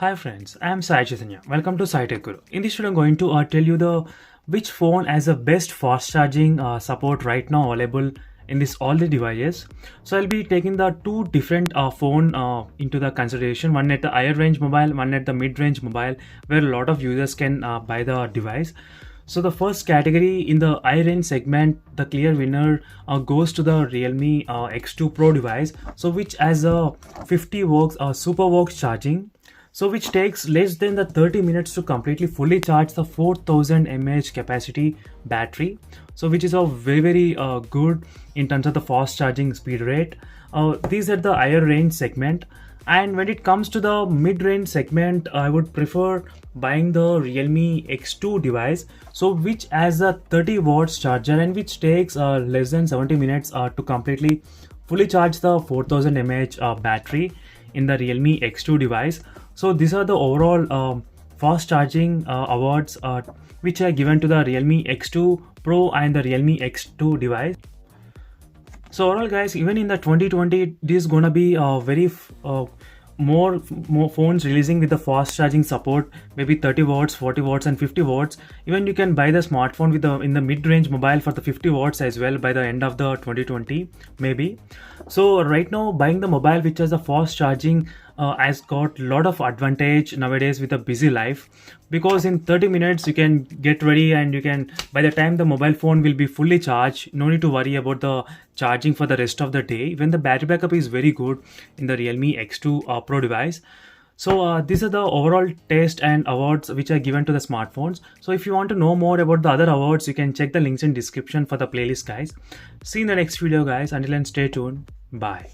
Hi friends, I am Sai Chaitanya. Welcome to Sai Tech Guru. In this video, I'm going to tell you the which phone has the best fast charging support right now available in this all the devices. So I'll be taking the two different phone into the consideration. One at the higher range mobile, one at the mid range mobile, where a lot of users can buy the device. So the first category in the high range segment, the clear winner goes to the Realme X2 Pro device. So which has a 50 watts super watts charging. So which takes less than the 30 minutes to completely fully charge the 4000 mAh capacity battery. So which is a very good in terms of the fast charging speed rate. These are the higher range segment. And when it comes to the mid-range segment, I would prefer buying the Realme X2 device, so which has a 30 watts charger and which takes less than 70 minutes to completely fully charge the 4000 mAh battery in the Realme X2 device. So these are the overall fast charging awards which are given to the Realme X2 Pro and the Realme X2 device. So overall guys, even in the 2020 this is gonna be very more phones releasing with the fast charging support, maybe 30 watts, 40 watts and 50 watts. Even you can buy the smartphone with the in the mid-range mobile for the 50 watts as well by the end of the 2020 maybe. So right now buying the mobile which has a fast charging has got a lot of advantage nowadays with a busy life, because in 30 minutes you can get ready and you can, by the time the mobile phone will be fully charged, no need to worry about the charging for the rest of the day. When the battery backup is very good in the Realme X2 Pro device. So these are the overall test and awards which are given to the smartphones. So if you want to know more about the other awards, you can check the links in description for the playlist guys. See you in the next video guys. Until then, stay tuned. Bye.